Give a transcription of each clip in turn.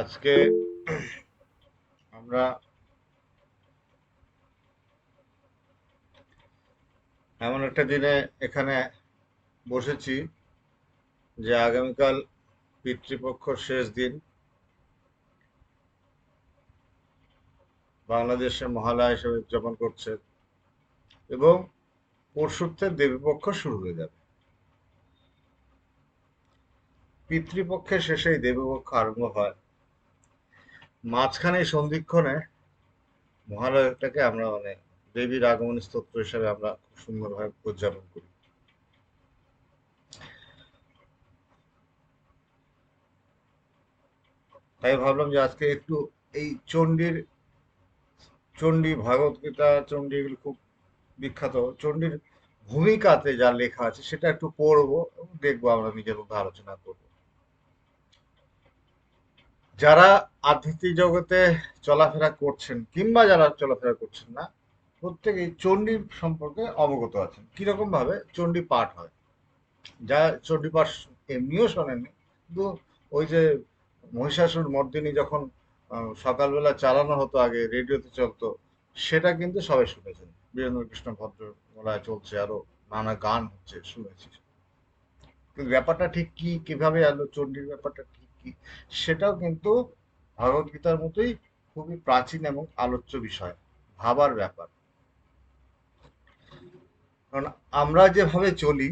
আজকে আমরা এমন একটা দিনে এখানে বসেছি যে আগামীকাল পিতৃপক্ষর শেষ দিন। বাংলাদেশে মহালয়া হিসেবে উদযাপন করছে এবং পরশুতে দেবীপক্ষ শুরু হয়ে যাবে। পিতৃপক্ষের শেষেই দেবীপক্ষ আরম্ভ হয়। মাঝখানে এই সন্ধিক্ষণে মহালয়াটাকে আমরা দেবীর আগমন স্তোত্র হিসেবে আমরা খুব সুন্দরভাবে উদযাপন করি। তাই ভাবলাম যে আজকে একটু এই চণ্ডী ভাগবত গীতা, চণ্ডী এগুলো খুব বিখ্যাত। চণ্ডীর ভূমিকাতে যা লেখা আছে সেটা একটু পড়বো এবং দেখবো, আমরা নিজের মধ্যে আলোচনা করব। যারা আধ্যাত্মিক জগতে চলাফেরা করছেন কিংবা যারা চলাফেরা করছেন না, প্রত্যেকেই চণ্ডী সম্পর্কে অবগত আছেন। কিরকম ভাবে চণ্ডী পাঠ হয়, যা চণ্ডী পাঠ এমনিও শোনেননি, কিন্তু ওই যে মহিষাসুর মর্দিনী যখন সকালবেলা চালানো হতো, আগে রেডিওতে চলতো, সেটা কিন্তু সবাই শুনেছেন। বীরেন্দ্র কৃষ্ণ ভদ্র গলায় চলছে, আরো নানা গান হচ্ছে, শুনেছি। কিন্তু ব্যাপারটা ঠিক কি, কিভাবে এলো চণ্ডীর ব্যাপারটা ঠিক কি, সেটাও কিন্তু ভগবত গীতার মতোই খুবই প্রাচীন এবং আলোচ্য বিষয়, ভাবার ব্যাপার। কারণ আমরা যেভাবে চলি,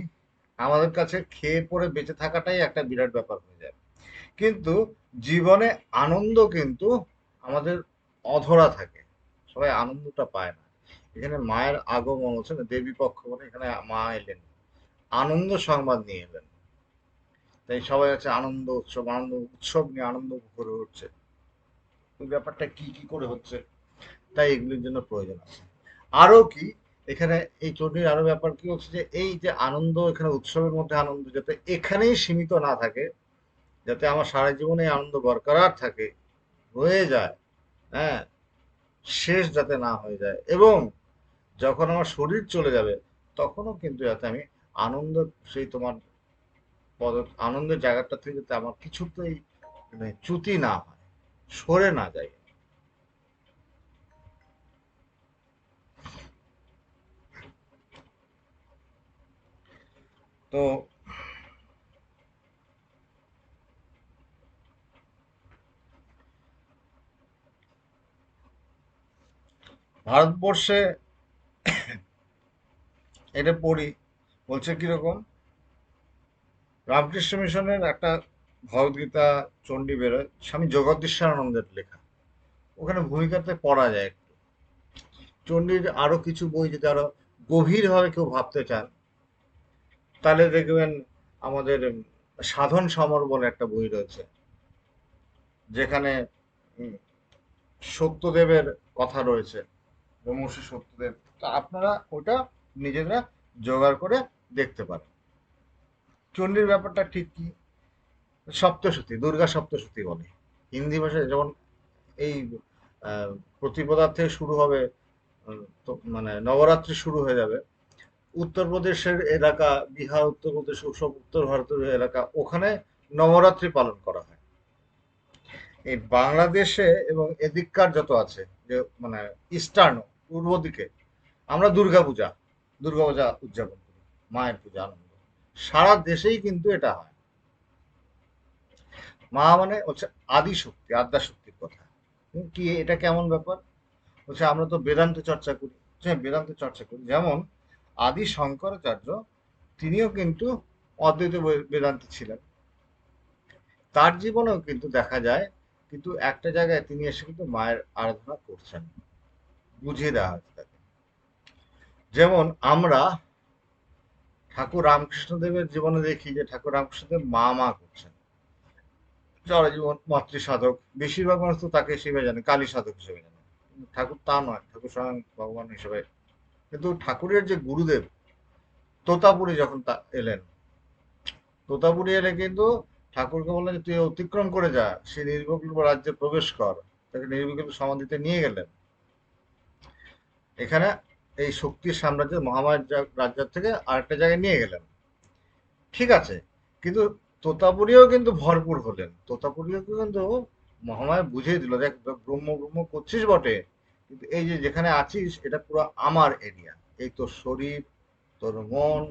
আমাদের কাছে খেয়ে পরে বেঁচে থাকাটাই একটা বিরাট ব্যাপার হয়ে যায়। কিন্তু জীবনে আনন্দ কিন্তু আমাদের অধরা থাকে, সবাই আনন্দটা পায় না। এখানে মায়ের আগমন হচ্ছে না, দেবী পক্ষ মানে এখানে মা এলেন, আনন্দ সংবাদ নিয়ে এলেন। তাই সবাই আছে আনন্দ উৎসব, আনন্দ উৎসব নিয়ে আনন্দ করে উঠছে। ওই ব্যাপারটা কি কি করে হচ্ছে, তাই এগুলির জন্য প্রয়োজন আছে। আরো কি, এখানে এই চণ্ডীর আরো ব্যাপার কি হচ্ছে যে এই যে আনন্দ, এখানে উৎসবের মধ্যে আনন্দ যাতে এখানেই সীমিত না থাকে, যাতে আমার সারা জীবনে এই আনন্দ বরকরার থাকে, হয়ে যায়, হ্যাঁ, শেষ যাতে না হয়ে যায়, এবং যখন আমার শরীর চলে যাবে তখনও কিন্তু যাতে আমি আনন্দ, সেই তোমার পদ, আনন্দের জায়গাটা থেকে যাতে আমার কিছুতেই মানে চ্যুতি না হয়, সরে না যায়। তো ভারতবর্ষে এটা পড়ি, বলছে কিরকম, রামকৃষ্ণ মিশনের একটা ভগবদ্গীতা চণ্ডী বেরোয়, স্বামী জগদীশ্বরানন্দের লেখা। ওখানে ভূমিকাতে পড়া যায় একটু। চণ্ডীর আরো কিছু বই যদি আরো গভীরভাবে কেউ ভাবতে চান, তাহলে দেখবেন আমাদের সাধন সমর বলে একটা বই রয়েছে, যেখানে উম, সত্যদেবের কথা রয়েছে, ব্রহ্মর্ষি সত্যদেব। তা আপনারা ওটা নিজেরা জোগাড় করে দেখতে পারেন। চণ্ডীর ব্যাপারটা ঠিক কি, সপ্তশতী, দুর্গা সপ্তশতী বলে হিন্দি ভাষায়। যেমন এই আহ, প্রতিপদার থেকে শুরু হবে, তো মানে নবরাত্রি শুরু হয়ে যাবে। উত্তরপ্রদেশের এলাকা, বিহার, উত্তরপ্রদেশ, সব উত্তর ভারতের এলাকা, ওখানে নবরাত্রি পালন করা হয়। এই বাংলাদেশে এবং এদিককার যত আছে, যে মানে ইস্টার্ন, পূর্ব দিকে, আমরা দুর্গা পূজা উদযাপন করি, মায়ের পূজা আনন্দ। সারা দেশেই কিন্তু এটা হয়। মা মানে হচ্ছে আদি শক্তি, আদ্যা শক্তির কথা। কি এটা কেমন ব্যাপার, বলছে আমরা তো বেদান্ত চর্চা করি। হ্যাঁ, বেদান্ত চর্চা করি, যেমন আদি শঙ্করাচার্য, তিনিও কিন্তু অদ্বৈত বেদান্তি ছিলেন। তার জীবনেও কিন্তু দেখা যায়, কিন্তু একটা জায়গায় তিনি এসে কিন্তু মায়ের আরাধনা করছেন, বুঝিয়ে দেওয়া হয়েছে তাকে। যেমন আমরা ঠাকুর রামকৃষ্ণদেবের জীবনে দেখি যে ঠাকুর রামকৃষ্ণদেব মা মা করছেন, যারা জীবন মাতৃ সাধক, বেশিরভাগ মানুষ তো তাকে হিসেবে জানে, কালী সাধক হিসেবে জানে। কিন্তু ঠাকুর তা নয়, ঠাকুর স্বয়ং ভগবান হিসেবে। কিন্তু ঠাকুরের যে গুরুদেব তোতাপুরি যখন এলেন, তোতাপুরি এলে কিন্তু ঠাকুরকে বললেন যে তুই অতিক্রম করে যা, সে নির্বিকল্প রাজ্যে প্রবেশ কর। তাকে নির্বিকল্প সমাধিতে নিয়ে গেলেন। এখানে এই শক্তির সাম্রাজ্য, মহামায়ার রাজ্য থেকে আরেকটা জায়গায় নিয়ে গেলেন, ঠিক আছে। কিন্তু তোতাপুরিও কিন্তু ভরপুর হলেন, তোতাপুরিও কিন্তু মহামায়া বুঝিয়ে দিল, দেখ ব্রহ্ম ব্রহ্ম করছিস বটে, কিন্তু এই যে যেখানে আছিস এটা পুরো আমার এরিয়া। এই তোর শরীর, তোর মন,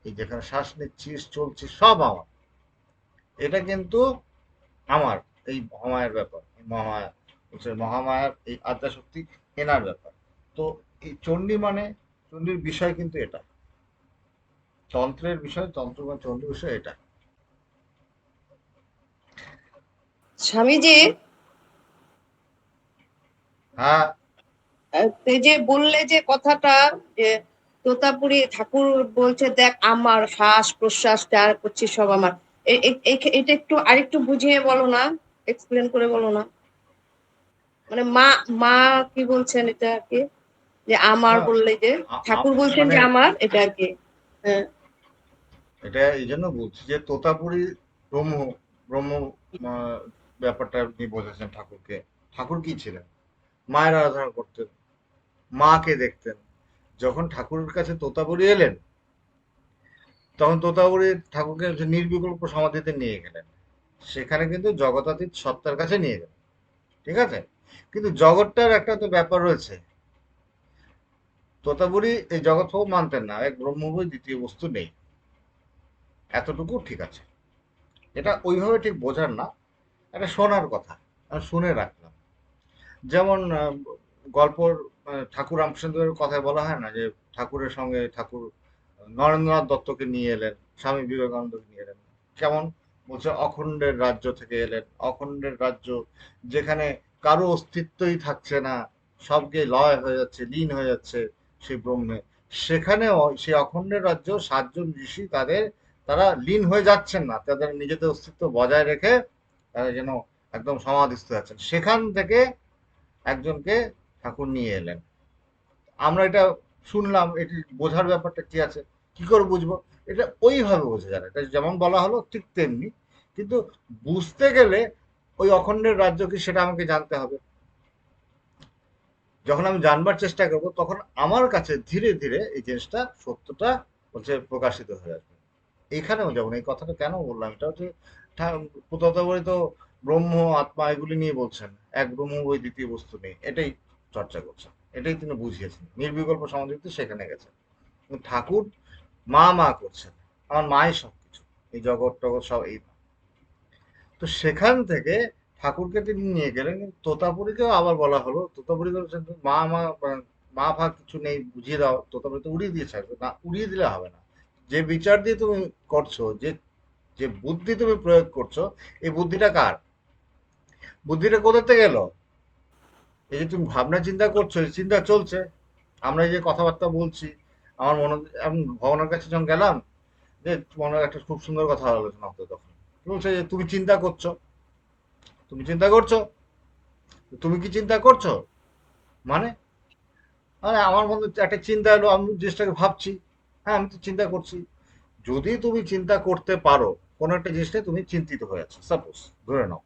এই যেখানে শ্বাস নিচ্ছিস চলছিস সব আমার। এটা কিন্তু আমার, এই মহামায়ার ব্যাপার। এই মহামায়া হচ্ছে মহামায়ার এই আদ্যাশক্তি, এনার ব্যাপার। তো এই চণ্ডী মানে, চণ্ডীর বিষয় কিন্তু এটা, তন্ত্রের বিষয়, তন্ত্র বা চণ্ডীর বিষয় এটা। স্বামীজি, হ্যাঁ। এই যে বললে যে কথাটা, যে তোতাপুরি ঠাকুর বলছে দেখ আমার শ্বাস প্রশ্বাস যা করছি সব আমার, এটা একটু আরেকটু বুঝিয়ে বলো না, এক্সপ্লেন করে বলো না। মানে মা মা কি বলছেন এটা আর কি, যে আমার হ্যাঁ, বললে যে ঠাকুর বলছেন মানে যে আমার, এটা আর কি। হ্যাঁ। এটা এই জন্য বলছি যে তোতাপুরি ব্রহ্ম, ব্রহ্ম ব্যাপারটা আপনি বোঝাচ্ছেন ঠাকুরকে। ঠাকুর কি ছিলেন? মায়ের আরাধনা করতেন, মাকে দেখতেন। যখন ঠাকুরের কাছে তোতাপুরি এলেন, তখন তোতাপুরি ঠাকুরকে হচ্ছে নির্বিকল্প সমাধিতে নিয়ে গেলেন। সেখানে কিন্তু জগতাতীত সত্তার কাছে নিয়ে গেলেন, ঠিক আছে? কিন্তু জগৎটার একটা তো ব্যাপার রয়েছে। তোতাপুরি এই জগৎ মানতেন না, এক ব্রহ্ম বই দ্বিতীয় বস্তু নেই, এতটুকু ঠিক আছে। এটা ওইভাবে ঠিক বোঝার না, একটা শোনার কথা, আমি শুনে রাখলাম। যেমন গল্পর ঠাকুর রামকৃষ্ণদেবের কথায় বলা হয় না যে ঠাকুরের সঙ্গে ঠাকুর নরেন্দ্রনাথ দত্তকে নিয়ে এলেন, স্বামী বিবেকানন্দকে নিয়ে এলেন। কেমন? বলছে অখণ্ডের রাজ্য থেকে এলেন, অখণ্ডের রাজ্য যেখানে কারো অস্তিত্বই থাকছে না, সবকে লয় হয়ে যাচ্ছে, লীন হয়ে যাচ্ছে সেই ব্রহ্মে। সেখানেও সেই অখণ্ডের রাজ্য, সাতজন ঋষি তারা লীন হয়ে যাচ্ছেন না, তাদের নিজেদের অস্তিত্ব বজায় রেখে তারা যেন একদম সমাধিস্থ আছেন। সেখান থেকে একজনকে ঠাকুর নিয়ে এলেন। আমরা এটা শুনলাম, এটি বোঝার ব্যাপারটা কি আছে, কি করে বুঝবো? এটা ওইভাবে বোঝা যায় না, এটা যেমন বলা হলো ঠিক তেমনি। কিন্তু বুঝতে গেলে ওই অখণ্ডের রাজ্য কি সেটা আমাকে জানতে হবে। যখন আমি জানবার চেষ্টা করব, তখন আমার কাছে ধীরে ধীরে এই জিনিসটা, সত্যটা হচ্ছে প্রকাশিত হয়ে আসবে। এইখানেও যেমন এই কথাটা কেন বললাম, এটা হচ্ছে তথাকথিত তো ব্রহ্ম আত্মা এগুলি নিয়ে বলছেন, এক ব্রহ্ম বই দ্বিতীয় বস্তু নেই, এটাই চর্চা করছেন, এটাই তিনি বুঝিয়েছেন, নির্বিকল্প সমাধিতে সেখানে গেছেন। কিন্তু ঠাকুর মা মা করছেন, আমার মাই সবকিছু, এই জগৎ টগৎ সব এই মা। তো সেখান থেকে ঠাকুরকে তিনি নিয়ে গেলেন। কিন্তু তোতাপুরীকেও আবার বলা হলো, তোতাপুরি বলছেন মা মা মা ফা কিছু নেই, বুঝিয়ে দাও। তোতাপুরি তো উড়িয়ে দিয়ে ছাড়বে না, উড়িয়ে দিলে হবে না। যে বিচার দিয়ে তুমি করছো, যে যে বুদ্ধি তুমি প্রয়োগ করছো, এই বুদ্ধিটা কার? বুদ্ধিটা কোথা থেকে এলো? এই যে তুমি ভাবনা চিন্তা করছো, এই চিন্তা চলছে, আমরা এই যে কথাবার্তা বলছি, আমার মনে, আমি ভগবানের কাছে যখন গেলাম, যে মনে একটা খুব সুন্দর কথা আলোচনা হতো, তখন কি বলছে যে তুমি চিন্তা করছো, তুমি চিন্তা করছো, তুমি কি চিন্তা করছো? মানে, মানে আমার মধ্যে একটা চিন্তা এলো, আমি জিনিসটাকে ভাবছি, হ্যাঁ আমি তো চিন্তা করছি। যদি তুমি চিন্তা করতে পারো, কোনো একটা জিনিস নিয়ে তুমি চিন্তিত হয়ে আছো, সাপোজ ধরে নাও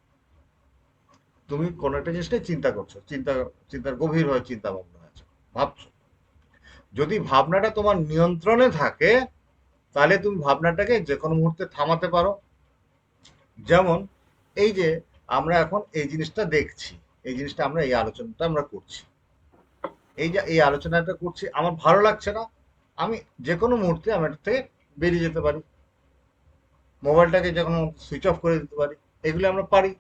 তুমি কোনো একটা জিনিস নিয়ে চিন্তা করছো, চিন্তার গভীর হয়ে চিন্তা ভাবনা হয়েছে, ভাবছো। যদি ভাবনাটা তোমার নিয়ন্ত্রণে থাকে, তাহলে তুমি ভাবনাটাকে যে কোনো মুহূর্তে থামাতে পারো। যেমন এই যে আমরা এখন এই জিনিসটা দেখছি, এই জিনিসটা আমরা এই আলোচনাটা আমরা করছি, এই যে এই আলোচনাটা করছি, আমার ভালো লাগছে না, আমি যে কোনো মুহূর্তে আমি এটা থেকে বেরিয়ে যেতে পারি, মোবাইলটাকে যে কোনো সুইচ অফ করে দিতে পারি, এগুলো আমরা পারি।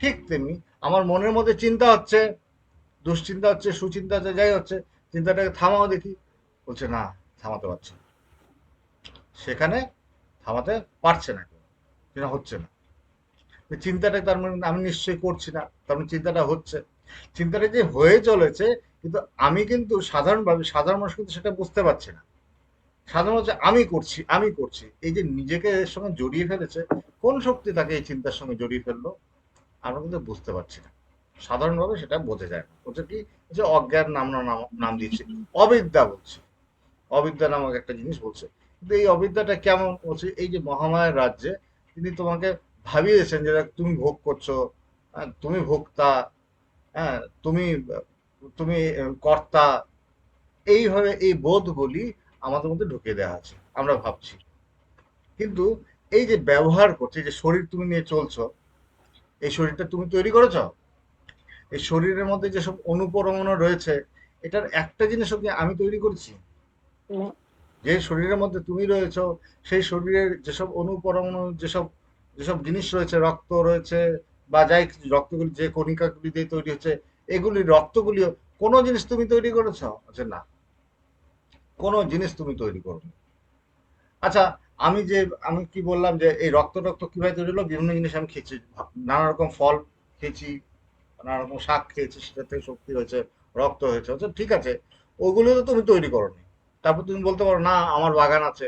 ঠিক তেমনি আমার মনের মধ্যে চিন্তা হচ্ছে, দুশ্চিন্তা হচ্ছে, সুচিন্তা হচ্ছে, যাই হচ্ছে, চিন্তাটাকে থামাও দেখি। বলছে না, থামাতে পারছে না। সেখানে থামাতে পারছে না কেউ, সেটা হচ্ছে না। চিন্তাটা তার মানে আমি নিশ্চয়ই করছি না, তার মানে চিন্তাটা হচ্ছে। চিন্তাটা যে হয়ে চলেছে, কিন্তু আমি কিন্তু সাধারণভাবে, সাধারণ মানুষ কিন্তু সেটা বুঝতে পারছে না। সাধারণ হচ্ছে আমি করছি, আমি করছি, এই যে নিজেকে এর সঙ্গে জড়িয়ে ফেলেছে, কোন শক্তি তাকে এই চিন্তার সঙ্গে জড়িয়ে ফেললো, আমরা কিন্তু বুঝতে পারছি না। সাধারণভাবে সেটা বোঝা যায় না। ওটা কি, যে অজ্ঞান নাম নাম দিয়েছি, অবিদ্যা বলছি, অবিদ্যা নামক একটা জিনিস বলছে। কিন্তু এই অবিদ্যাটা কেমন বলছে, এই যে মহামায়ের রাজ্যে তিনি তোমাকে ভাবিয়েছেন যে দেখ, তুমি ভোগ করছো, তুমি ভোক্তা, হ্যাঁ তুমি, তুমি কর্তা, এইভাবে এই বোধগুলি আমাদের মধ্যে ঢুকিয়ে দেওয়া আছে, আমরা ভাবছি। কিন্তু এই যে ব্যবহার করছে, যে শরীর তুমি নিয়ে চলছো, এই শরীরটা তুমি তৈরি করেছো? এই শরীরের মধ্যে যেসব অনুপরমাণু রয়েছে, এটার একটা জিনিসও কি আমি তৈরি করেছি? না। যে শরীরের মধ্যে তুমি রয়েছো, সেই শরীরের যেসব অনুপরমাণু, যেসব যেসব জিনিস রয়েছে, রক্ত রয়েছে বা যাই কিছু, রক্তগুলি যে কণিকাগুলি দিয়ে তৈরি হচ্ছে, এগুলি রক্তগুলিও কোনো জিনিস তুমি তৈরি করেছো? আচ্ছা না, কোনো জিনিস তুমি তৈরি করো। আচ্ছা, আমি যে আমি কি বললাম যে এই রক্ত টক্ত কিভাবে তৈরি হলো, বিভিন্ন জিনিস আমি খেয়েছি, নানা রকম ফল খেয়েছি, নানা রকম শাক খেয়েছি, সেটা থেকে শক্তি হয়েছে, রক্ত হয়েছে। আচ্ছা ঠিক আছে, ওগুলো তো তুমি তৈরি করোনি। তারপর তুমি বলতে পারো না আমার বাগান আছে।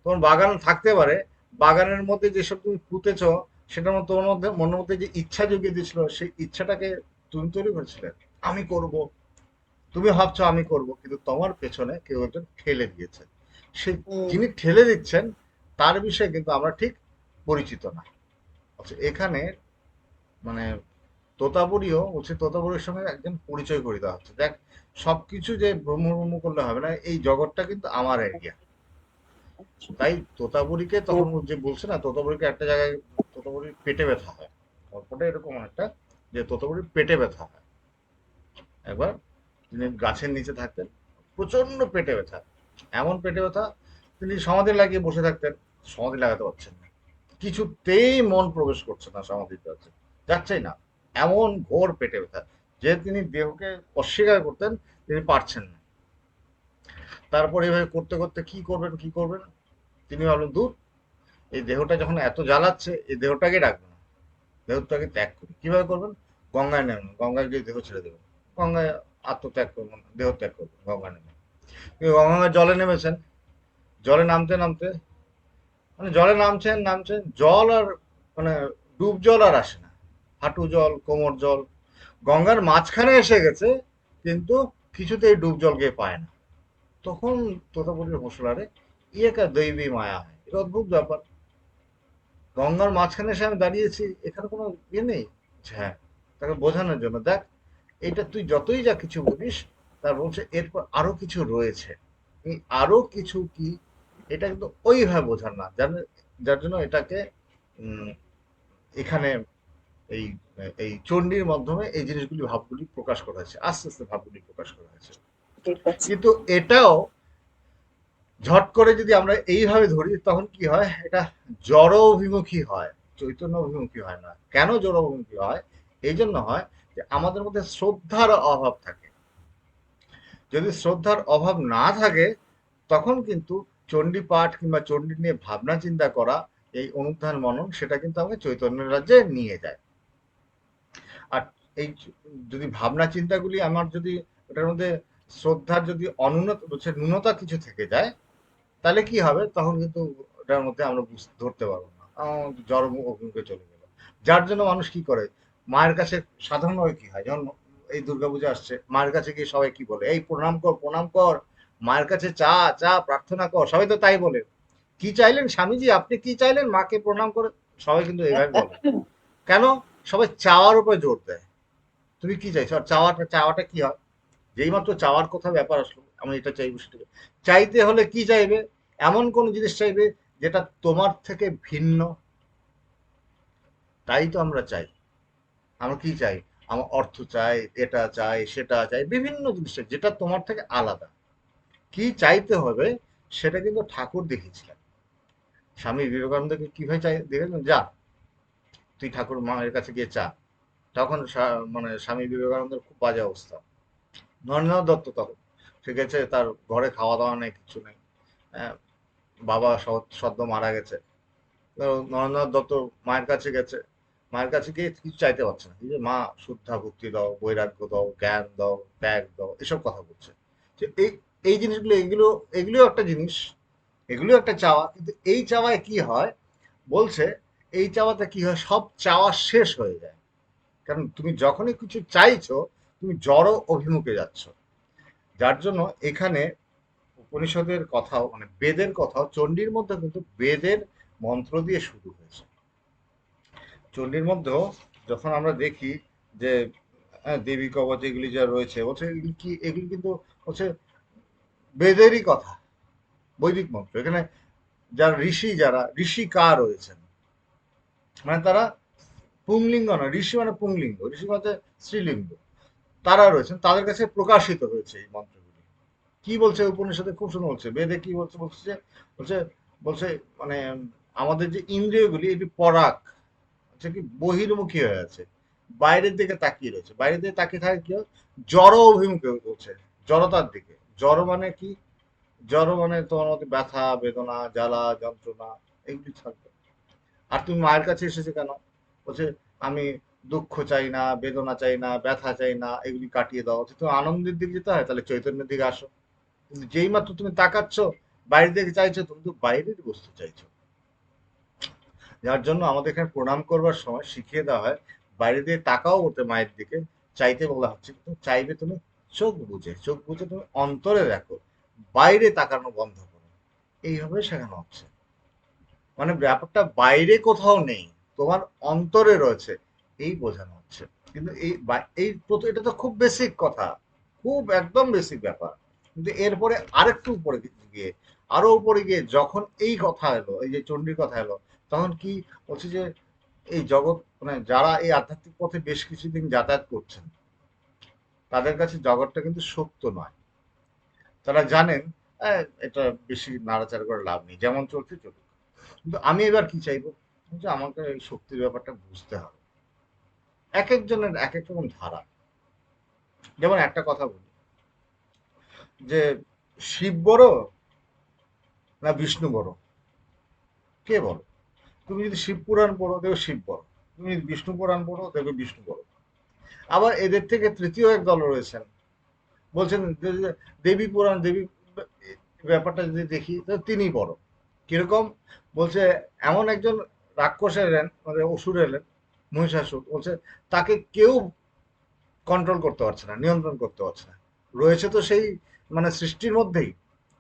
তোমার বাগান থাকতে পারে, বাগানের মধ্যে যেসব তুমি পুঁতেছো, সেটার মধ্যে তোমার মধ্যে মনের মধ্যে যে ইচ্ছা জুগিয়ে দিয়েছিল, সেই ইচ্ছাটাকে তুমি তৈরি করেছিলে। আমি করব, তুমি ভাবছো আমি করব, কিন্তু তোমার পেছনে কেউ একজন ঠেলে দিয়েছে। সে হুম। যিনি ঠেলে দিচ্ছেন তার বিষয়ে কিন্তু আমরা ঠিক পরিচিত না। আচ্ছা এখানে মানে তোতাপুরিও বলছে, তোতাপুরীর সঙ্গে একজন পরিচয় করে দেওয়া হচ্ছে, দেখ সবকিছু যে ব্রহ্ম ব্রহ্ম করলে হবে না, এই জগৎটা কিন্তু আমার এরিয়া। তাই তোতাপুরীকে তখন যে বলছে না, তোতাপুরীকে একটা জায়গায়, তোতাপুরীর পেটে ব্যথা হয়, গল্পটা এরকম একটা, যে তোতাপুরীর পেটে ব্যথা হয় একবার, তিনি গাছের নিচে থাকতেন, প্রচন্ড পেটে ব্যথা, এমন পেটে ব্যথা, তিনি সমাধি লাগিয়ে বসে থাকতেন, সমাধি লাগাতে পারছেন না, কিছুতেই মন প্রবেশ করছে না সমাধিতে, আছে যাচ্ছেই না, এমন ঘোর পেটে ব্যথা যে তিনি দেহকে অস্বীকার করতেন, তিনি পারছেন না। তারপর এভাবে করতে করতে কি করবেন কি করবেন, তিনি ভাবলেন দূর, এই দেহটা যখন এত জ্বালাচ্ছে, এই দেহটাকে ডাকবেন না, দেহটাকে ত্যাগ করি। কিভাবে করবেন? গঙ্গায় নেবেন, গঙ্গায় গিয়ে দেহ ছেড়ে দেবেন, গঙ্গায় আত্মত্যাগ করবেন, দেহ ত্যাগ করবেন গঙ্গায় নেমে। কিন্তু গঙ্গায় জলে নেমেছেন, জলে নামতে নামতে, মানে জলে নামছেন নামছেন, জল আর মানে ডুব জল আর আসে না, হাঁটু জল, কোমর জল, গঙ্গার মাঝখানে এসে গেছে, কিন্তু কিছুতেই ডুব জল গিয়ে পায় না। তখন তোতাপুরীর হোসলারে ইয়েকা দৈবী মায়া হয়, এটা অদ্ভুত ব্যাপার, গঙ্গার মাঝখানে এসে আমি দাঁড়িয়েছি, এখানে কোনো ইয়ে নেই। হ্যাঁ, তাকে বোঝানোর জন্য, দেখ এটা তুই যতই যা কিছু বলিস, তার বলছে এরপর আরো কিছু রয়েছে। এই আরো কিছু কি, এটা কিন্তু ওইভাবে বোঝার না, যার জন্য এটাকে উম, এখানে এই এই চণ্ডীর মাধ্যমে এই জিনিসগুলি, ভাবগুলি প্রকাশ করা হয়েছে, আস্তে আস্তে ভাবগুলি প্রকাশ করা হয়েছে। ঠিক আছে। কিন্তু এটাও ঝট করে যদি আমরা এইভাবে ধরি, তখন কি হয়, এটা জড় অভিমুখী হয়, চৈতন্য অভিমুখী হয় না। কেন জড় অভিমুখী হয়? এই জন্য হয় যে আমাদের মধ্যে শ্রদ্ধার অভাব থাকে। যদি শ্রদ্ধার অভাব না থাকে, তখন কিন্তু চণ্ডী পাঠ কিংবা চণ্ডী নিয়ে ভাবনা চিন্তা করা, এই অনুধ্যান মনন, সেটা কিন্তু আমাকে চৈতন্যের রাজ্যে নিয়ে যায়। আর এই যদি ভাবনা চিন্তাগুলি আমার যদি ওটার মধ্যে শ্রদ্ধার যদি অনুন্নত হচ্ছে, ন্যূনতা কিছু থেকে যায়, তাহলে কি হবে, তখন কিন্তু ওটার মধ্যে আমরা ধরতে পারবো না, জড় অভিমুখে চলে গেল। যার জন্য মানুষ কি করে, মায়ের কাছে সাধারণভাবে কি হয়, যখন এই দুর্গাপূজা আসছে, মায়ের কাছে গিয়ে সবাই কি বলে, এই প্রণাম কর প্রণাম কর, মায়ের কাছে চা চা প্রার্থনা কর, সবাই তো তাই বলে। কি চাইলেন স্বামীজি, আপনি কি চাইলেন, মাকে প্রণাম করে, সবাই কিন্তু এইভাবে বলে। কেন? সবাই চাওয়ার উপরে জোর দেয়। তুমি কি চাইছো? আর চাওয়াটা চাওয়াটা কি হয়, যেই মাত্র চাওয়ার কথা ব্যাপার আসলো, আমি এটা চাইবো সেটা চাইবো। চাইতে হলে কি চাইবে? এমন কোন জিনিস চাইবে যেটা তোমার থেকে ভিন্ন। তাই তো আমরা চাই। আমরা কি চাই? আমার অর্থ চাই, এটা চাই, সেটা চাই, বিভিন্ন জিনিস চাই যেটা তোমার থেকে আলাদা। কি চাইতে হবে, সেটা কিন্তু ঠাকুর দেখিয়েছিলেন। স্বামী বিবেকানন্দকে কিভাবে চাই দেখেছেন? যা, তুই ঠাকুর মায়ের কাছে গিয়ে চা। তখন মানে স্বামী বিবেকানন্দের খুব বাজে অবস্থা। নরেন্দ্রনাথ দত্ত তখন, সে গেছে, তার ঘরে খাওয়া দাওয়া নেই, কিছু নেই। হ্যাঁ, বাবা সদ্য মারা গেছে। তো নরেন্দ্রনাথ দত্ত মায়ের কাছে গেছে, মায়ের কাছে গিয়ে কিছু চাইতে পারছে না, এই যে মা শুদ্ধা ভক্তি দাও, বৈরাগ্য দাও, জ্ঞান দাও, ত্যাগ দাও, এসব কথা বলছে। যে এই এই জিনিসগুলো, এগুলিও একটা জিনিস, এগুলিও একটা চাওয়া, কিন্তু এই চাওয়ায় কি হয় বলছে, এই চাওয়াতে কি হয়, সব চাওয়া শেষ হয়ে যায়। কারণ তুমি যখনই কিছু চাইছো, তুমি জড় অভিমুখে যাচ্ছ। যার জন্য এখানে উপনিষদের কথাও, মানে বেদের কথাও, চণ্ডীর মধ্যে কিন্তু বেদের মন্ত্র দিয়ে শুরু হয়েছে। চণ্ডীর মধ্যেও যখন আমরা দেখি যে দেবী কবচ এগুলি যা রয়েছে, বলছে এগুলি কি, এগুলি কিন্তু হচ্ছে বেদেরই কথা, বৈদিক মন্ত্র। এখানে যারা ঋষি, যারা ঋষিকার রয়েছেন, মানে তারা পুংলিঙ্গ না, ঋষি মানে পুংলিঙ্গ, ঋষি মানে স্ত্রীলিঙ্গ, তারা রয়েছেন, তাদের কাছে প্রকাশিত হয়েছে এই মন্ত্রগুলি। কি বলছে উপনিষদে, খুব সুন্দর বলছে, বেদে কি বলছে, বলছে বলছে মানে আমাদের যে ইন্দ্রিয়গুলি এটি পরাগ, হচ্ছে কি বহির্মুখী হয়ে আছে, বাইরের দিকে তাকিয়ে রয়েছে, বাইরের দিকে তাকিয়ে থাকে কি হয়? জড় অভিমুখে বলছে, জড়তার দিকে। জড় মানে কি? জড় মানে তোমার মধ্যে ব্যথা বেদনা জ্বালা যন্ত্রণা এগুলি থাকবে। আর তুমি মায়ের কাছে এসেছো কেন? বলছে আমি দুঃখ চাই না, বেদনা চাই না, ব্যথা চাই না, এগুলি কাটিয়ে দাও। তুমি আনন্দের দিকে যেতে হয়, তাহলে চৈতন্যের দিকে আসো। কিন্তু যেই মাত্র তুমি তাকাচ্ছ বাইরের দিকে চাইছো, তুমি তো বাইরের বস্তু চাইছো। যার জন্য আমাদের এখানে প্রণাম করবার সময় শিখিয়ে দেওয়া হয়, বাইরে দিয়ে তাকাও বলতে মায়ের দিকে, চাইতে বলা হচ্ছে কিন্তু চাইবে তুমি চোখ বুঝে, চোখ বুঝে তুমি অন্তরে দেখো, বাইরে তাকানো বন্ধ করো। এইভাবে শেখানো হচ্ছে। মানে ব্যাপারটা বাইরে কোথাও নেই, তোমার অন্তরে রয়েছে, এই বোঝানো হচ্ছে। কিন্তু এটা তো খুব বেসিক কথা, খুব একদম বেসিক ব্যাপার। কিন্তু এরপরে আরেকটু উপরে গিয়ে, আরো উপরে গিয়ে যখন এই কথা এলো, এই যে চণ্ডীর কথা এলো, তখন কি বলছে যে এই জগৎ মানে যারা এই আধ্যাত্মিক পথে বেশ কিছুদিন যাতায়াত করছেন, তাদের কাছে জগৎটা কিন্তু সত্য নয়। তারা জানেন এটা বেশি নাড়াচাড়া করে লাভ নেই, যেমন চলছে চলুক। কিন্তু আমি এবার কি চাইবো, যে আমাকে এই শক্তির ব্যাপারটা বুঝতে হবে। এক একজনের এক এক রকম ধারা। যেমন একটা কথা বলি, যে শিব বড় না বিষ্ণু বড়, কে বলো? তুমি যদি শিব পুরাণ পড়ো দেখবে শিব বড়, তুমি যদি বিষ্ণু পুরাণ পড়ো দেখবে বিষ্ণু বড়। আবার এদের থেকে তৃতীয় এক দল রয়েছেন, বলছেন যে দেবী পুরাণ, দেবী ব্যাপারটা যদি দেখি তো তিনি বড়। কিরকম? বলছে এমন একজন রাক্ষস এলেন, মানে অসুর এলেন, মহিষাসুর, বলছে তাকে কেউ কন্ট্রোল করতে পারছে না, নিয়ন্ত্রণ করতে পারছে না। রয়েছে তো সেই মানে সৃষ্টির মধ্যেই,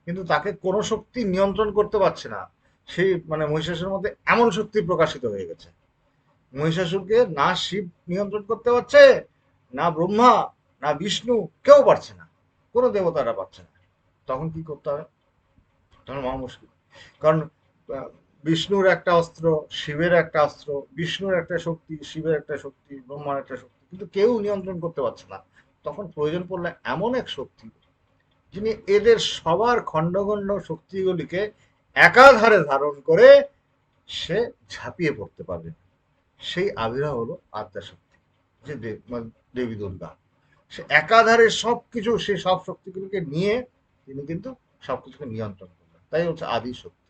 কিন্তু তাকে কোনো শক্তি নিয়ন্ত্রণ করতে পারছে না। সেই মানে মহিষাসুরের মধ্যে এমন শক্তি প্রকাশিত হয়ে গেছে, মহিষাসুরকে না শিব নিয়ন্ত্রণ করতে পারছে, না ব্রহ্মা, না বিষ্ণু, কেউ পারছে না, কোনো দেবতারা পারছে না। তখন কি করতে হবে? তখন মহা মুশকিল। কারণ আহ, বিষ্ণুর একটা অস্ত্র, শিবের একটা অস্ত্র, বিষ্ণুর একটা শক্তি, শিবের একটা শক্তি, ব্রহ্মার একটা শক্তি, কিন্তু কেউ নিয়ন্ত্রণ করতে পারছে না। তখন প্রয়োজন পড়লে এমন এক শক্তি, যিনি এদের সবার খণ্ড খণ্ড শক্তিগুলিকে একাধারে ধারণ করে সে ঝাঁপিয়ে পড়তে পারবে। সেই আবির্ভাব হলো আদ্যাশক্তি, যে মানে দেবী দুর্গা। সে একাধারে সবকিছু, সে সব শক্তিগুলিকে নিয়ে তিনি কিন্তু সবকিছুকে নিয়ন্ত্রণ করবেন, তাই হচ্ছে আদি শক্তি।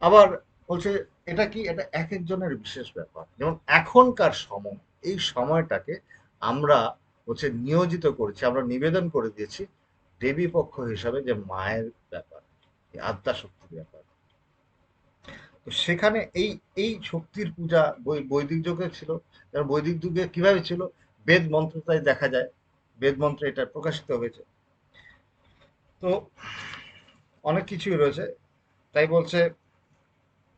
আবার বলছে এটা কি, এটা এক একজনের বিশেষ ব্যাপার। যেমন এখনকার সময়, এই সময়টাকে আমরা হচ্ছে নিয়োজিত করেছি, আমরা নিবেদন করে দিয়েছি দেবী পক্ষ হিসাবে, যে মায়ের ব্যাপার, আদ্যা শক্তির ব্যাপার। তো সেখানে এই এই শক্তির পূজা বৈদিক যুগে ছিল। কারণ বৈদিক যুগে কিভাবে ছিল, বেদ মন্ত্র তাই দেখা যায়, বেদ মন্ত্রে এটা প্রকাশিত হয়েছে। তো অনেক কিছুই রয়েছে। তাই বলছে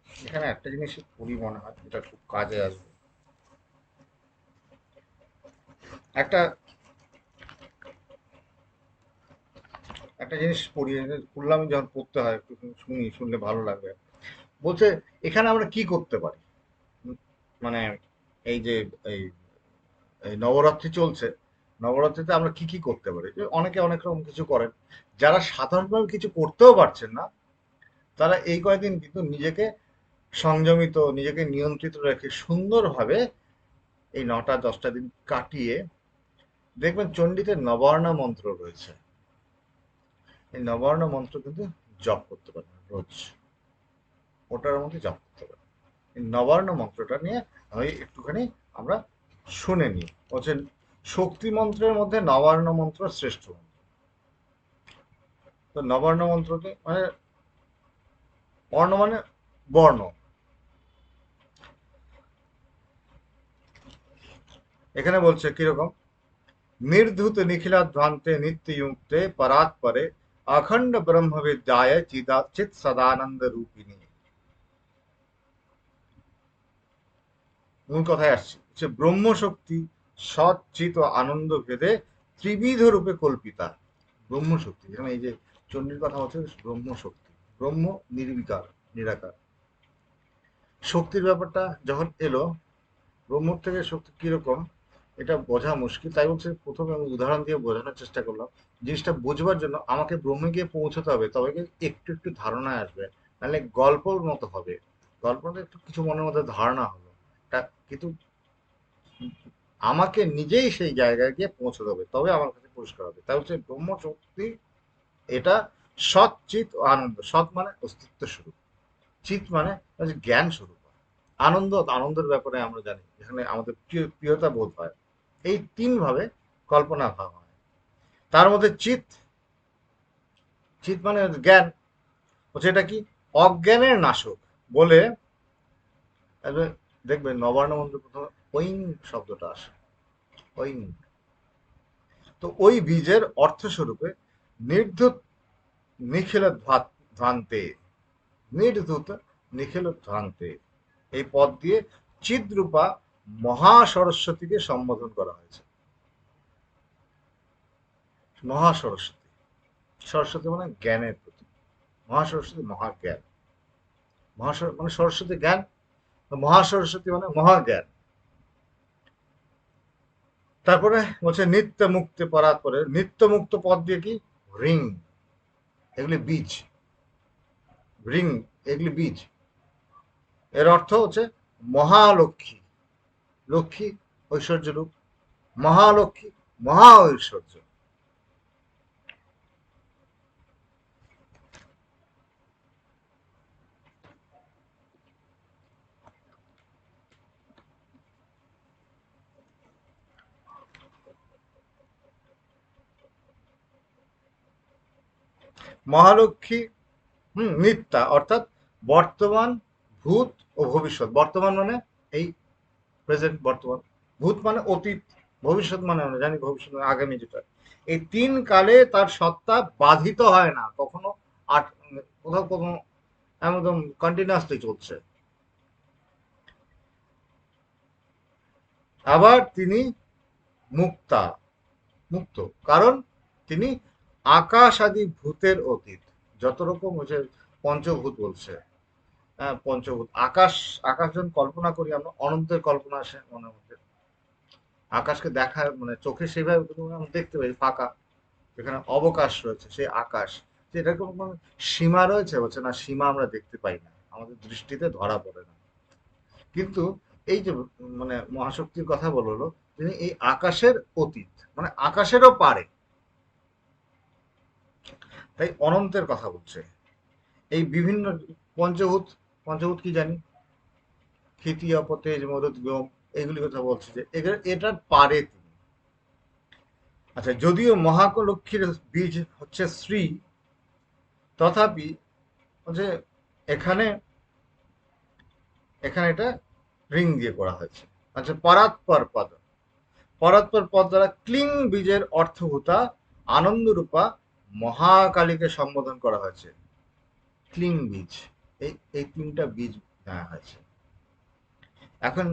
এখানে একটা জিনিস খুবই মনে হয় এটা খুব কাজে আসবে। একটা একটা জিনিস পড়ি, পড়লাম যখন পড়তে হয় একটু শুনি, শুনলে ভালো লাগবে। বলছে এখানে আমরা কি করতে পারি, মানে এই যে এই এই নবরাত্রি চলছে, নবরাত্রিতে আমরা কি কি করতে পারি? যে অনেকে অনেক রকম কিছু করেন। যারা সাধারণভাবে কিছু করতেও পারছেন না, তারা এই কয়েকদিন কিন্তু নিজেকে সংযমিত, নিজেকে নিয়ন্ত্রিত রেখে সুন্দরভাবে এই 9টা 10টা দিন কাটিয়ে দেখবেন চণ্ডীতে নবার্ণ মন্ত্র রয়েছে। এই নবার্ণ মন্ত্র কিন্তু জপ করতে পারেন রোজ, ওটার মধ্যে জপ করতে পারেন। এই নবার্ণ মন্ত্রটা নিয়ে আমি একটুখানি আমরা শুনে নিই। হচ্ছে শক্তি মন্ত্রের মধ্যে নবার্ণ মন্ত্র শ্রেষ্ঠ মন্ত্র। তো নবার্ণ মন্ত্রকে মানে বর্ণ মানে বর্ণ, এখানে বলছে কিরকম, निर्धुत निखिलाध्वान्ते नित्ययुक्ते परात्परे अखंड ब्रह्म विद्याय चित सदानंद रूपिणी। মূল কথায় আসছি, যে ব্রহ্ম শক্তি সৎ চিত ও আনন্দ ভেদে ত্রিবিধ রূপে কল্পিতা। ব্রহ্ম শক্তি, যেমন এই যে চণ্ডীর কথা হচ্ছে ব্রহ্ম শক্তি, ব্রহ্ম নির্বিকার, নিরাকার, শক্তির ব্যাপারটা যখন এলো, ব্রহ্ম থেকে শক্তি কিরকম এটা বোঝা মুশকিল, তাই বলছে প্রথমে আমি উদাহরণ দিয়ে বোঝানোর চেষ্টা করলাম। জিনিসটা বোঝবার জন্য আমাকে ব্রহ্মে গিয়ে পৌঁছতে হবে, তবে কি একটু একটু ধারণায় আসবে, নাহলে গল্পর মতো হবে। গল্পটা একটু কিছু মনের মধ্যে ধারণা হলো, তা কিন্তু আমাকে নিজেই সেই জায়গায় গিয়ে পৌঁছতে হবে, তবে আমার কাছে পরিষ্কার হবে। তাই হচ্ছে ব্রহ্ম শক্তি, এটা সৎ চিত ও আনন্দ। সৎ মানে অস্তিত্ব স্বরূপ, চিত মানে হচ্ছে জ্ঞান স্বরূপ, আনন্দ, আনন্দের ব্যাপারে আমরা জানি এখানে আমাদের প্রিয়তা বোধ হয়। এই তিন ভাবে কল্পনা ভাব হয়। তার মধ্যে চিত, চিত মানে হচ্ছে জ্ঞান, হচ্ছে এটা কি অজ্ঞানের নাশক বলে। এবার দেখবেন নবান্ন মন্ত্রে প্রথমে ঐং শব্দটা আসে, ঐং। তো ওই বীজের অর্থস্বরূপে নির্ধুত নিখিল ধ্বান্তে, নির্ধুত নিখিল ধ্বান্তে, এই পদ দিয়ে চিদ্রূপা মহাসরস্বতীকে সম্বোধন করা হয়েছে। মহাসরস্বতী, সরস্বতী মানে জ্ঞানের প্রতি, মহাসরস্বতী মহাজ্ঞান, মানে সরস্বতী জ্ঞান, মহাসরস্বতী মানে মহাজ্ঞান। তারপরে বলছে নিত্য মুক্তি পরাত পরে, নিত্য মুক্ত পদ দিয়ে কি রিং, এগুলি বীজ, রিং এগুলি বীজ। এর অর্থ হচ্ছে মহালক্ষ্মী, লক্ষ্মী ঐশ্বর্য রূপ, মহালক্ষ্মী মহা ঐশ্বর্য। মহালক্ষ্মী নিত্যা অর্থাৎ বর্তমান, ভূত ও ভবিষ্যৎ। বর্তমান মানে এই প্রেজেন্ট, বর্তমান। ভূত মানে অতীত, ভবিষ্যৎ মানে আমরা জানি ভবিষ্যৎ মানে আগামী যেটা। এই তিন কালে তার সত্তা বাধিত হয় না কখনো, আট কোথাও কোনো, একদম কন্টিনিউয়াসলি চলছে। আবার তিনি মুক্তা, মুক্ত, কারণ তিনি আকাশ আদি ভূতের অতীত। যত রকম হচ্ছে পঞ্চভূত বলছে, হ্যাঁ পঞ্চভূত, আকাশ, আকাশ যখন কল্পনা করি আমরা, অনন্তের কল্পনা আসে মনের মধ্যে। আকাশকে দেখা মানে চোখে সেভাবে আমরা দেখতে পাই ফাঁকা, যেখানে অবকাশ রয়েছে সেই আকাশ, যেটা কোনো কোনো সীমা রয়েছে, বলছে না সীমা আমরা দেখতে পাই না, আমাদের দৃষ্টিতে ধরা পড়ে না। কিন্তু এই যে মানে মহাশক্তির কথা বললো, তিনি এই আকাশের অতীত, মানে আকাশেরও পারে, তাই অনন্তের কথা বলছে। এই বিভিন্ন পঞ্চভূত, পঞ্চভূত কি জানি, ক্ষিতি অপ তেজ মরুদ ব্যোম, এগুলি কথা বলছে যে এটার পারে তিনি। আচ্ছা, যদিও মহালক্ষ্মীর বীজ হচ্ছে শ্রী, তথাপি হচ্ছে এখানে, এখানে এটা রিং দিয়ে করা হয়েছে। আচ্ছা, পরাৎপর পদ, পরাৎপর পদ দ্বারা ক্লিং বীজের অর্থভূতা আনন্দরূপা মহাকালীকে সম্বোধন করা হয়েছে। ক্লিং বীজ, এই এই তিনটা বীজ নেওয়া হয়েছে। এখন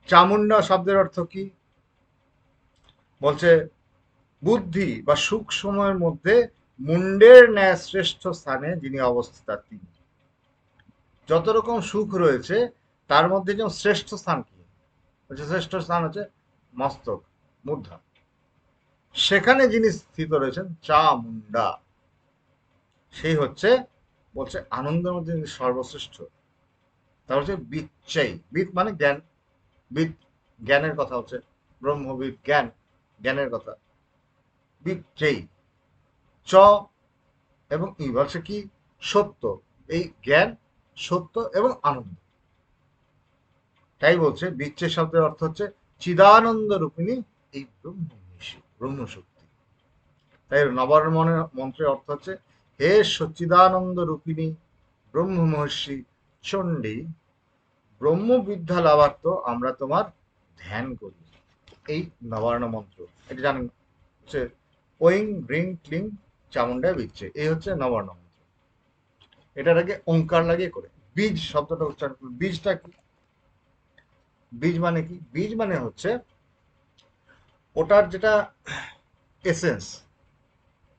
চামুন্ডা শব্দের অর্থ কি বলছে, বুদ্ধি বা সুখ সময়ের মধ্যে মুন্ডের ন্যায় শ্রেষ্ঠ স্থানে যিনি অবস্থিত তিনি। যত রকম সুখ রয়েছে তার মধ্যে যেমন শ্রেষ্ঠ স্থান কি হচ্ছে, শ্রেষ্ঠ স্থান হচ্ছে মস্তক, মূর্ধা, সেখানে যিনি স্থিত রয়েছেন চা মুন্ডা, সেই হচ্ছে বলছে আনন্দের মধ্যে যিনি সর্বশ্রেষ্ঠ। তার হচ্ছে বিচ্ছাই, বিদ মানে জ্ঞান, বিদ জ্ঞানের কথা হচ্ছে, ব্রহ্মবিদ জ্ঞান, জ্ঞানের কথা। বিচ্ছাই চ এবং ই বলছে কি সত্য, এই জ্ঞান, সত্য এবং আনন্দ। তাই বলছে বিচ্ছেদ শব্দের অর্থ হচ্ছে চিদানন্দ রূপিণী এই ব্রহ্ম, ব্রহ্মশক্তি। তাই নবান্ন মন্ত্রের অর্থ হচ্ছে, হে সচ্চিদানন্দ রূপিণী ব্রহ্ম মহর্ষি চণ্ডী, ব্রহ্মবিদ্যা লাভার্থ আমরা তোমার ধ্যান করি। এই নবান্ন মন্ত্র, এটা জানেন হচ্ছে ওইং ব্রিং ক্লিং চামুন্ডা বিচ্ছে, এই হচ্ছে নবান্ন মন্ত্র। এটার আগে ওঙ্কার লাগিয়ে করে বীজ শব্দটা উচ্চারণ করুন। বীজটা কি, বীজ মানে কি, বীজ মানে হচ্ছে ওটার যেটা এসেন্স।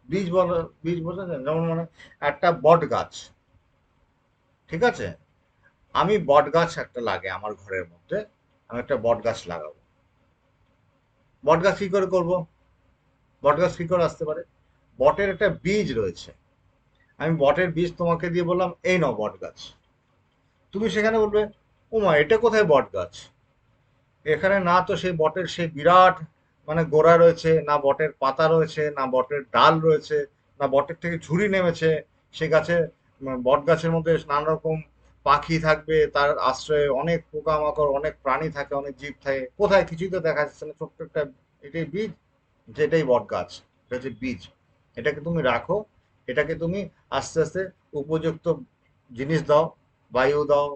বীজ বলা, বীজ বোঝা যায় যেমন মানে একটা বট গাছ, ঠিক আছে, আমি বট গাছ একটা লাগে আমার ঘরের মধ্যে, আমি একটা বট গাছ লাগাবো। বট গাছ কি করে করবো? বট গাছ কি করে আসতে পারে? বটের একটা বীজ রয়েছে, আমি বটের বীজ তোমাকে দিয়ে বললাম এই নাও বট গাছ। তুমি সেখানে বলবে ও মা, এটা কোথায় বট গাছ? এখানে না তো সেই বটের সেই বিরাট মানে গোড়া রয়েছে, না বটের পাতা রয়েছে, না বটের ডাল রয়েছে, না বটের থেকে ঝুরি নেমেছে। সে গাছে বট গাছের মধ্যে নানা রকম পাখি থাকবে, তার আশ্রয়ে অনেক পোকামাকড়, অনেক প্রাণী থাকে, অনেক জীব থাকে, কোথায় কিছুই তো দেখা যাচ্ছে না, ছোট্ট একটা এটাই বীজ, যেটাই বট গাছ, এটা হচ্ছে বীজ। এটাকে তুমি রাখো, এটাকে তুমি আস্তে আস্তে উপযুক্ত জিনিস দাও, বায়ু দাও,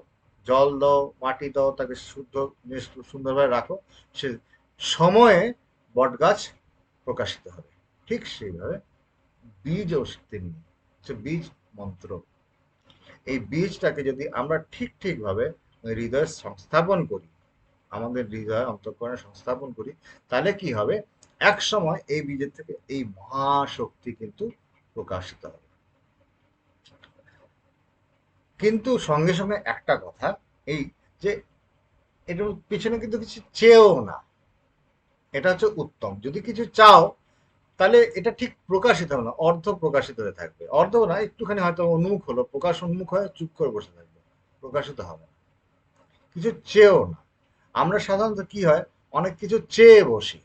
জল দাও, মাটি দাও, তাকে শুদ্ধ জিনিস সুন্দরভাবে রাখো, সে সময়ে বট গাছ প্রকাশিত হবে। ঠিক সেইভাবে বীজ ও তেমনি, সে বীজ মন্ত্র। এই বীজটাকে যদি আমরা ঠিক ঠিকভাবে হৃদয়ে সংস্থাপন করি, আমাদের হৃদয় অন্তঃকরণে সংস্থাপন করি, তাহলে কি হবে, এক সময় এই বীজের থেকে এই মহাশক্তি কিন্তু প্রকাশিত হবে। কিন্তু সঙ্গে সঙ্গে একটা কথা, এই যে এটার পিছনে কিন্তু কিছু চেয়েও না, এটা হচ্ছে উত্তম। যদি কিছু চাও তাহলে এটা ঠিক প্রকাশিত হবে না, অর্ধ প্রকাশিত হয়ে থাকবে, অর্ধ না, একটুখানি হয়তো উন্মুখ হলো, প্রকাশ উন্মুখ হয়ে চুপ করে বসে থাকবে, প্রকাশিত হবে না। কিছু চেয়েও না। আমরা সাধারণত কি হয়, অনেক কিছু চেয়ে বসি,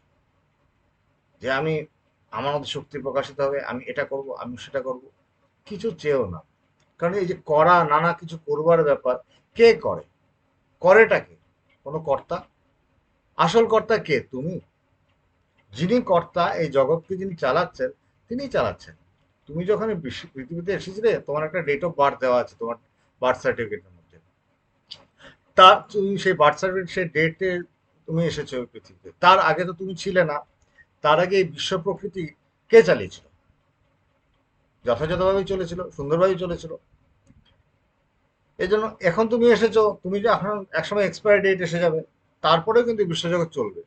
যে আমি আমার মধ্যে শক্তি প্রকাশিত হবে, আমি এটা করব, আমি সেটা করব। কিছু চেয়েও না। কারণ এই যে করা, নানা কিছু করবার ব্যাপার, কে করে? করেটা কে? কোনো কর্তা? আসল কর্তা কে? তুমি। যিনি কর্তা, এই জগৎকে যিনি চালাচ্ছেন, তিনিই চালাচ্ছেন। তুমি যখন এই পৃথিবীতে এসেছিলে, তোমার একটা ডেট অফ বার্থ দেওয়া আছে তোমার বার্থ সার্টিফিকেটের মধ্যে। তার তুমি সেই বার্থ সার্টিফিকেট, সেই ডেটে তুমি এসেছো ওই পৃথিবীতে। তার আগে তো তুমি ছিলে না। তার আগে এই বিশ্ব প্রকৃতি কে চালিয়েছিল? যথাযথভাবেই চলেছিল, সুন্দরভাবেই চলেছিল। এই জন্য এখন তুমি এসেছো, তুমি যে এখন একসময় এক্সপায়ারি ডেট এসে যাবে, তারপরেও কিন্তু বিশ্বজগৎ চলবে।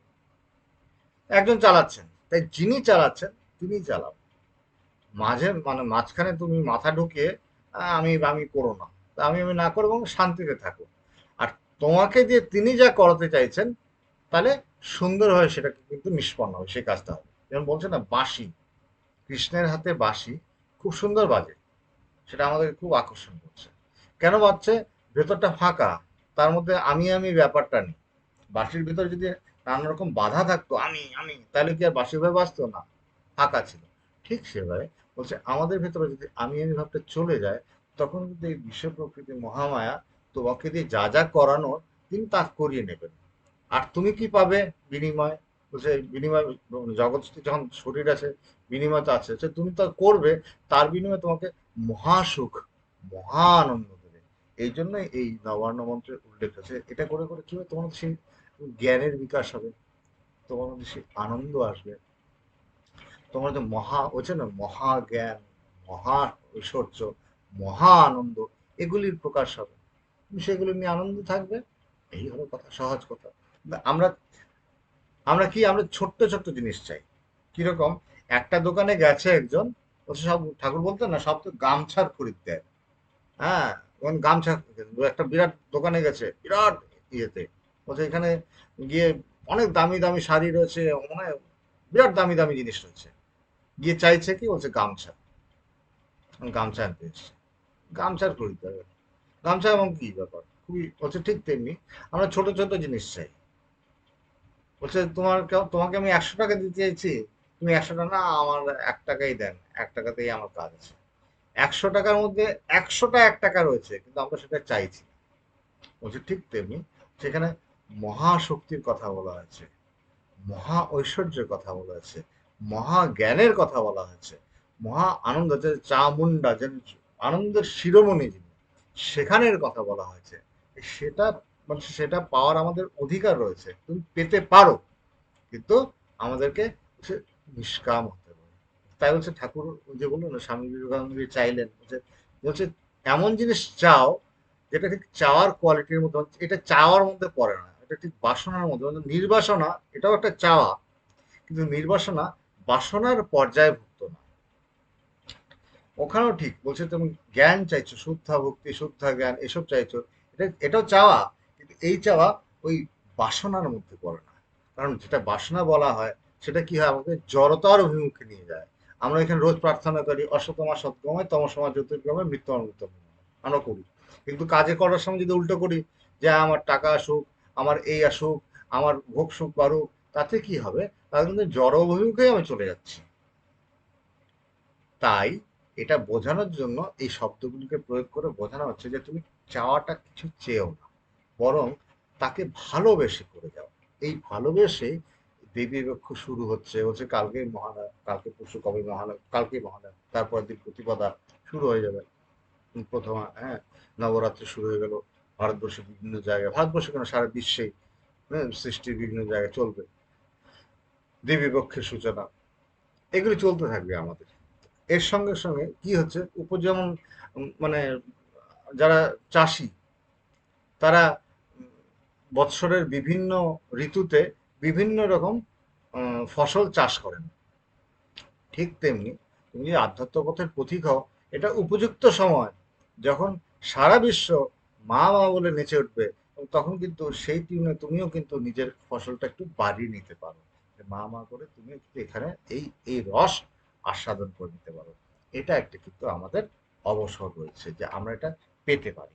একজন চালাচ্ছেন, তাই যিনি চালাচ্ছেন তিনি চালাবেন। মাঝে মানে মাঝখানে তুমি মাথা ঢুকিয়ে আমি আমি করো না, তা আমি না করবো, শান্তিতে থাকো। আর তোমাকে দিয়ে তিনি যা করাতে চাইছেন, তাহলে সুন্দরভাবে সেটা কিন্তু নিষ্পন্ন হবে, সেই কাজটা হবে। যেমন বলছে না, বাঁশি, কৃষ্ণের হাতে বাঁশি খুব সুন্দর বাজে, সেটা আমাদের খুব আকর্ষণ করছে। কেন বাজছে? ভেতরটা ফাঁকা, তার মধ্যে আমি আমি ব্যাপারটা নেই। বাঁশির ভিতরে যদি নানা রকম বাধা থাকতো, আমি, তাহলে কি আর বাঁশি ভাবে বাঁচতো না? ফাঁকা ছিল। ঠিক সেভাবে বলছে, আমাদের ভেতরে যদি আমি ভাবটা চলে যায়, তখন কিন্তু এই বিশ্ব প্রকৃতি মহামায়া তোমাকে দিয়ে যা যা করানোর, তিনি তা করিয়ে নেবেন। আর তুমি কি পাবে বিনিময়? বলছে বিনিময়, জগৎ যখন শরীর আছে, বিনিময় তো আছে, সে তুমি তো করবে, তার বিনিময়ে তোমাকে মহাসুখ, মহা আনন্দ দেবে। এই জন্য এই নবান্ন মন্ত্রের উল্লেখ আছে। এটা করে করে কি হবে, তোমার মধ্যে সেই জ্ঞানের বিকাশ হবে, তোমার মধ্যে সেই আনন্দ আসবে, তোমার মধ্যে মহা, বলছে না, মহাজ্ঞান, মহা ঐশ্বর্য, মহা আনন্দ, এগুলির প্রকাশ হবে। তুমি সেগুলো নিয়ে আনন্দ থাকবে। এই হলো কথা, সহজ কথা। আমরা আমরা কি, আমরা ছোট্ট ছোট্ট জিনিস চাই। কিরকম? একটা দোকানে গেছে একজন, বলছে সব ঠাকুর বলতে না, সব তো গামছার খরিদ দেয়। হ্যাঁ, এখন গামছা, একটা বিরাট দোকানে গেছে, বিরাট ইয়েতে, বলছে এখানে গিয়ে অনেক দামি দামি শাড়ি রয়েছে, মানে বিরাট দামি দামি জিনিস রয়েছে। গিয়ে চাইছে কি, বলছে গামছা। গামছা আনতে এসছে, গামছার খরিদ দেবে। গামছা এবং কি ব্যাপার, খুবই বলছে ঠিক তেমনি আমরা ছোট ছোট জিনিস চাই। বলছে তোমাকে আমি 100 টাকা দিতে চাইছি, তুমি 100 টাকা না, আমার 1 টাকাই দেন, 1 টাকাতেই আমার কাজ আছে। 100 টাকার মধ্যে 100টা 1 টাকা রয়েছে, কিন্তু আমরা সেটা চাইছি না। বলছে ঠিক তেমনি সেখানে মহাশক্তির কথা বলা হয়েছে, মহা ঐশ্বর্যের কথা বলা হয়েছে, মহা জ্ঞানের কথা বলা হয়েছে, মহা আনন্দ, যে চামুন্ডা, যে আনন্দের শিরোমণি যিনি, সেখানের কথা বলা হয়েছে। সেটা মানে সেটা পাওয়ার আমাদের অধিকার রয়েছে, তুমি পেতে পারো, কিন্তু আমাদেরকে হচ্ছে নিষ্কাম হতে হবে। তাই হচ্ছে ঠাকুর যে বললো না, স্বামী বিবেকানন্দ যে চাইলেন, বলছে এমন জিনিস চাও যেটা ঠিক চাওয়ার কোয়ালিটির মধ্যে, এটা চাওয়ার মধ্যে পড়ে না, এটা ঠিক বাসনার মধ্যে, মানে নির্বাসনা এটাও একটা চাওয়া, কিন্তু নির্বাসনা বাসনার পর্যায়ভুক্ত না। ওখানেও ঠিক বলছে, তুমি জ্ঞান চাইছো, শুদ্ধা ভক্তি, শুদ্ধা জ্ঞান, এসব চাইছো, এটাও চাওয়া, কিন্তু এই চাওয়া ওই বাসনার মধ্যে পড়ে না। কারণ যেটা বাসনা বলা হয় সেটা কি হয়, আমাকে জড়তার অভিমুখে নিয়ে যায়। আমরা এখানে রোজ প্রার্থনা করি অসতমা সৎগময় তমসমা জ্যোতির্গময় মৃত্যু অমৃত, আমরা করি। কিন্তু কাজে করার সময় যদি উল্টো করি, যে আমার টাকা আসুক, আমার এই আসুক, আমার ভোগ সুখ বাড়ুক, তাতে কি হবে? তাহলে কিন্তু জড় অভিমুখেই আমি চলে যাচ্ছি। তাই এটা বোঝানোর জন্য এই শব্দগুলিকে প্রয়োগ করে বোঝানো হচ্ছে যে তুমি চাওয়াটা কিছু চেয়েও না, বরং তাকে ভালোবেসে করে যাও। এই ভালোবেসে দেবী পক্ষ শুরু হচ্ছে, বলছে কালকে মহালয়া, কালকে পরশু কবে মহালয়া, কালকে মহালয়া, তারপর দিন প্রতিপদা শুরু হয়ে যাবে প্রথমা, হ্যাঁ, নবরাত্রি শুরু হয়ে গেল। ভারতবর্ষের বিভিন্ন জায়গায়, ভারতবর্ষে কেন সারা বিশ্বেই, হ্যাঁ, সৃষ্টির বিভিন্ন জায়গায় চলবে দেবী পক্ষের সূচনা। এগুলি চলতে থাকবে আমাদের। এর সঙ্গে সঙ্গে কি হচ্ছে, যেমন মানে যারা চাষি, তারা বৎসরের বিভিন্ন ঋতুতে বিভিন্ন রকম ফসল চাষ করেন। ঠিক তেমনি তুমি যদি আধ্যাত্মপথের পথিক হও, এটা উপযুক্ত সময় যখন সারা বিশ্ব মা মা বলে নেচে উঠবে, এবং তখন কিন্তু সেই টিউনে তুমিও কিন্তু নিজের ফসলটা একটু বাড়িয়ে নিতে পারো, যে মা মা করে তুমিও কিন্তু এখানে এই এই রস আস্বাদন করে নিতে পারো। এটা একটা কিন্তু আমাদের অবসর রয়েছে, যে আমরা এটা পেতে পারি।